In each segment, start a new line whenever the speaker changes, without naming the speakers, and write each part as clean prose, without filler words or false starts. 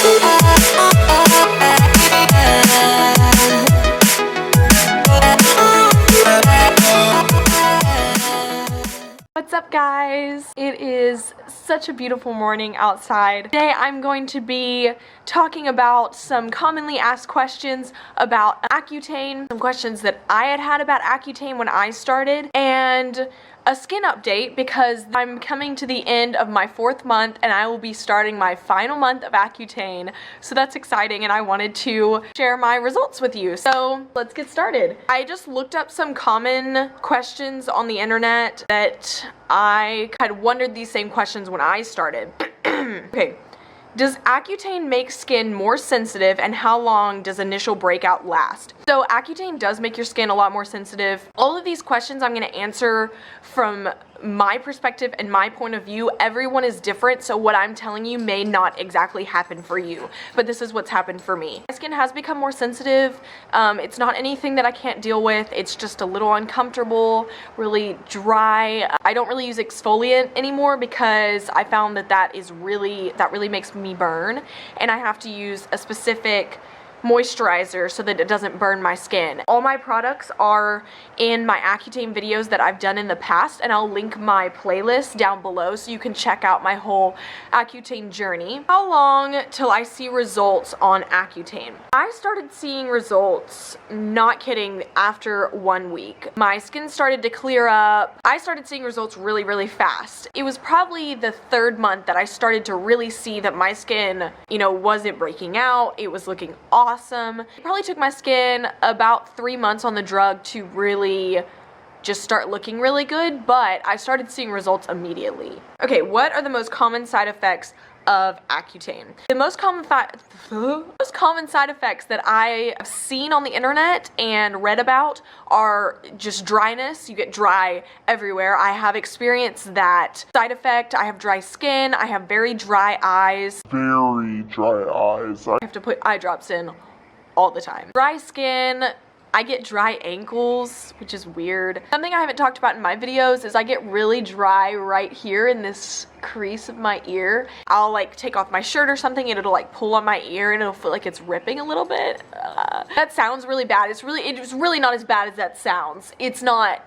What's up, guys? It is such a beautiful morning outside. Today I'm going to be talking about some commonly asked questions about Accutane, some questions that I had about Accutane when I started, and a skin update because I'm coming to the end of my 4th month and I will be starting my final month of Accutane. So that's exciting and I wanted to share my results with you. So let's get started. I just looked up some common questions on the internet that I kind of wondered these same questions when I started. Okay. Does Accutane make skin more sensitive, and how long does initial breakout last? So Accutane does make your skin a lot more sensitive. All of these questions I'm going to answer from my perspective and my point of view. Everyone is different, so what I'm telling you may not exactly happen for you, but this is what's happened for me. My skin has become more sensitive. It's not anything that I can't deal with. It's just a little uncomfortable, really dry. I don't really use exfoliant anymore because I found that really makes me burn, and I have to use a specific moisturizer so that it doesn't burn my skin. All my products are in my Accutane videos that I've done in the past, and I'll link my playlist down below so you can check out my whole Accutane journey. How long till I see results on Accutane? I started seeing results, not kidding, after 1 week. My skin started to clear up. I started seeing results really, really fast. It was probably the 3rd month that I started to really see that my skin, wasn't breaking out. It was looking awesome. It probably took my skin about 3 months on the drug to really just start looking really good, but I started seeing results immediately. Okay, what are the most common side effects of Accutane? The most common side effects that I have seen on the internet and read about are just dryness. You get dry everywhere. I have experienced that side effect. I have dry skin. I have very dry eyes. I have to put eye drops in all the time. Dry skin. I get dry ankles, which is weird. Something I haven't talked about in my videos is I get really dry right here in this crease of my ear. I'll take off my shirt or something and it'll pull on my ear and it'll feel like it's ripping a little bit. That sounds really bad. It's really not as bad as that sounds. It's not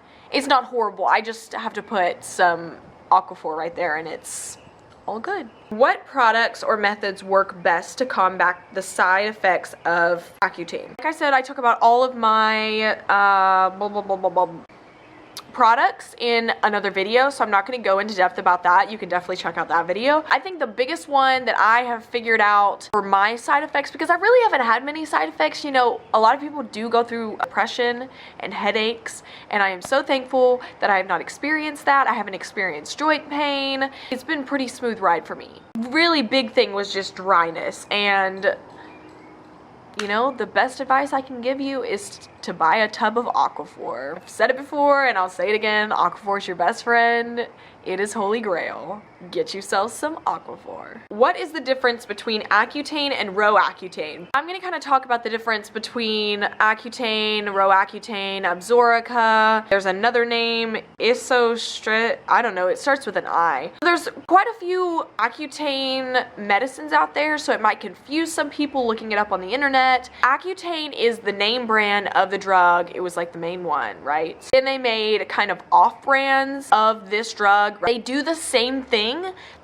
horrible. I just have to put some Aquaphor right there and it's all good. What products or methods work best to combat the side effects of Accutane? Like I said, I talk about all of my products in another video, so I'm not going to go into depth about that. You can definitely check out that video. I think the biggest one that I have figured out for my side effects, because I really haven't had many side effects, a lot of people do go through depression and headaches, and I am so thankful that I have not experienced that. I haven't experienced joint pain. It's been a pretty smooth ride for me. Really big thing was just dryness, and the best advice I can give you is to buy a tub of Aquaphor. I've said it before and I'll say it again. Aquaphor is your best friend. It is holy grail. Get yourself some Aquaphor. What is the difference between Accutane and Roaccutane? I'm going to kind of talk about the difference between Accutane, Roaccutane, Absorica. There's another name, SUBSCRIDE. I don't know. It starts with an I. There's quite a few Accutane medicines out there, so it might confuse some people looking it up on the internet. Accutane is the name brand of the drug. It was the main one, right? Then they made kind of off-brands of this drug. They do the same thing.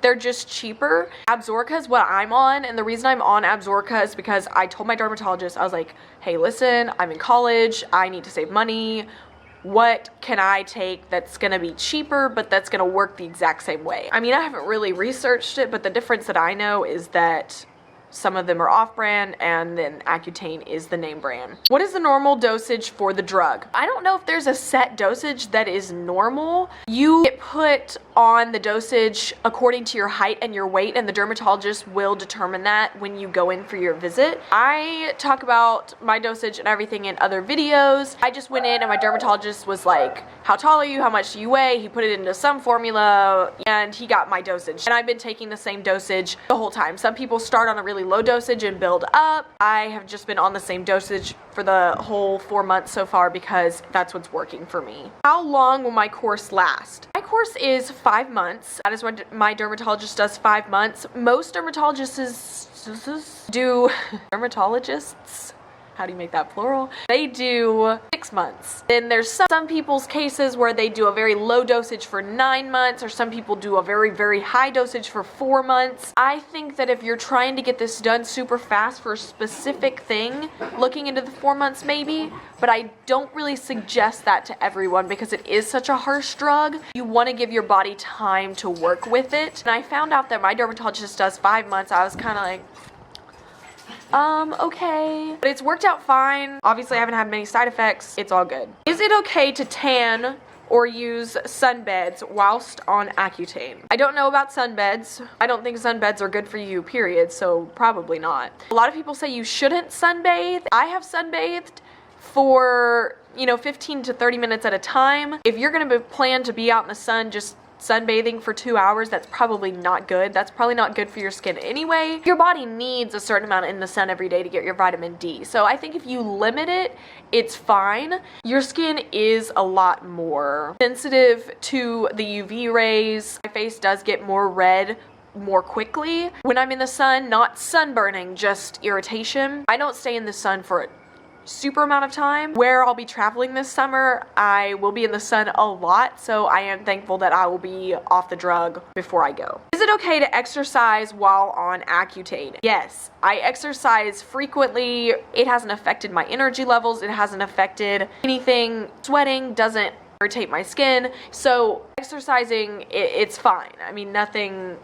They're just cheaper. Absorica is what I'm on, and the reason I'm on Absorica is because I told my dermatologist, I was like, hey, listen, I'm in college. I need to save money. What can I take that's going to be cheaper, but that's going to work the exact same way? I mean, I haven't really researched it, but the difference that I know is that some of them are off-brand, and then Accutane is the name brand. What is the normal dosage for the drug? I don't know if there's a set dosage that is normal. You get put on the dosage according to your height and your weight, and the dermatologist will determine that when you go in for your visit. I talk about my dosage and everything in other videos. I just went in and my dermatologist was like, how tall are you? How much do you weigh? He put it into some formula and he got my dosage. And I've been taking the same dosage the whole time. Some people start on a really low dosage and build up. I have just been on the same dosage for the whole 4 months so far because that's what's working for me. How long will my course last? My course is 5 months. That is what my dermatologist does, 5 months. Most dermatologists do dermatologists, how do you make that plural? They do 6 months. Then there's some people's cases where they do a very low dosage for 9 months, or some people do a very, very high dosage for 4 months. I think that if you're trying to get this done super fast for a specific thing, looking into the 4 months maybe, but I don't really suggest that to everyone because it is such a harsh drug. You want to give your body time to work with it. And I found out that my dermatologist does 5 months. I was kind of like, okay. But it's worked out fine. Obviously, I haven't had many side effects. It's all good. Is it okay to tan or use sunbeds whilst on Accutane? I don't know about sunbeds. I don't think sunbeds are good for you, period, so probably not. A lot of people say you shouldn't sunbathe. I have sunbathed for, 15 to 30 minutes at a time. If you're gonna plan to be out in the sun just sunbathing for 2 hours, that's probably not good. That's probably not good for your skin anyway. Your body needs a certain amount in the sun every day to get your vitamin D. So I think if you limit it, it's fine. Your skin is a lot more sensitive to the UV rays. My face does get more red more quickly when I'm in the sun, not sunburning, just irritation. I don't stay in the sun for a super amount of time. Where I'll be traveling this summer, I will be in the sun a lot, so I am thankful that I will be off the drug before I go. Is it okay to exercise while on Accutane? Yes, I exercise frequently. It hasn't affected my energy levels. It hasn't affected anything. Sweating doesn't irritate my skin, so exercising, it's fine. I mean, nothing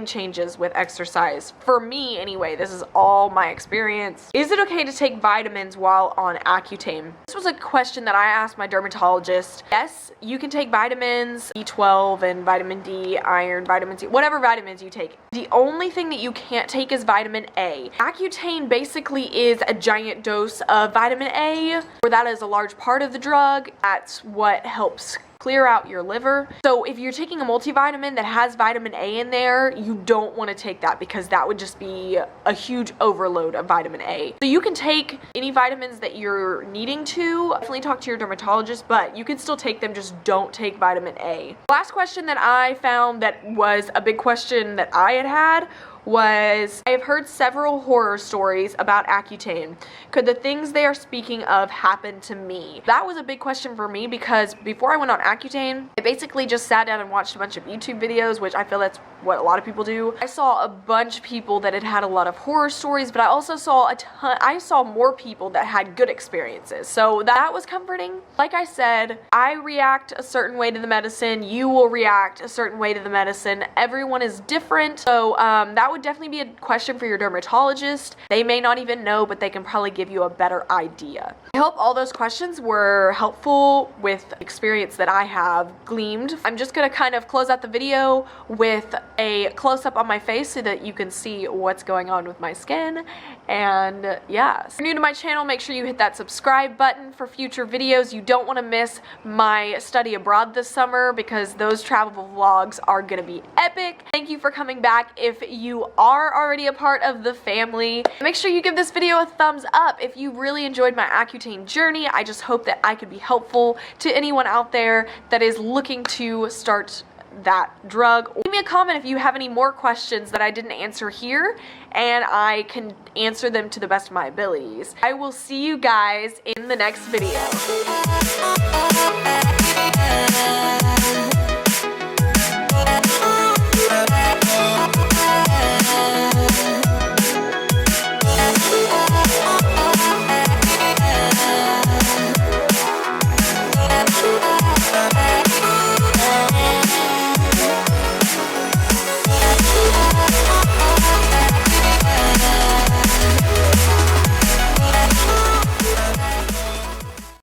changes with exercise. For me, anyway, this is all my experience. Is it okay to take vitamins while on Accutane? This was a question that I asked my dermatologist. Yes, you can take vitamins, B12 and vitamin D, iron, vitamin C, whatever vitamins you take. The only thing that you can't take is vitamin A. Accutane basically is a giant dose of vitamin A, where that is a large part of the drug. That's what helps clear out your liver. So if you're taking a multivitamin that has vitamin A in there, you don't want to take that because that would just be a huge overload of vitamin A. So you can take any vitamins that you're needing to. Definitely talk to your dermatologist, but you can still take them, just don't take vitamin A. Last question that I found that was a big question that I had was, I have heard several horror stories about Accutane. Could the things they are speaking of happen to me? That was a big question for me because before I went on Accutane, I basically just sat down and watched a bunch of YouTube videos, which I feel that's what a lot of people do. I saw a bunch of people that had a lot of horror stories, but I also saw I saw more people that had good experiences. So that was comforting. Like I said, I react a certain way to the medicine. You will react a certain way to the medicine. Everyone is different. So that would definitely be a question for your dermatologist. They may not even know, but they can probably give you a better idea. I hope all those questions were helpful with the experience that I have gleaned. I'm just gonna kind of close out the video with a close-up on my face so that you can see what's going on with my skin. And yeah, if you're new to my channel, make sure you hit that subscribe button for future videos. You don't want to miss my study abroad this summer because those travel vlogs are gonna be epic. Thank you for coming back. If you are already a part of the family, make sure you give this video a thumbs up if you really enjoyed my Accutane journey. I just hope that I could be helpful to anyone out there that is looking to start that drug. Leave me a comment if you have any more questions that I didn't answer here, and I can answer them to the best of my abilities. I will see you guys in the next video.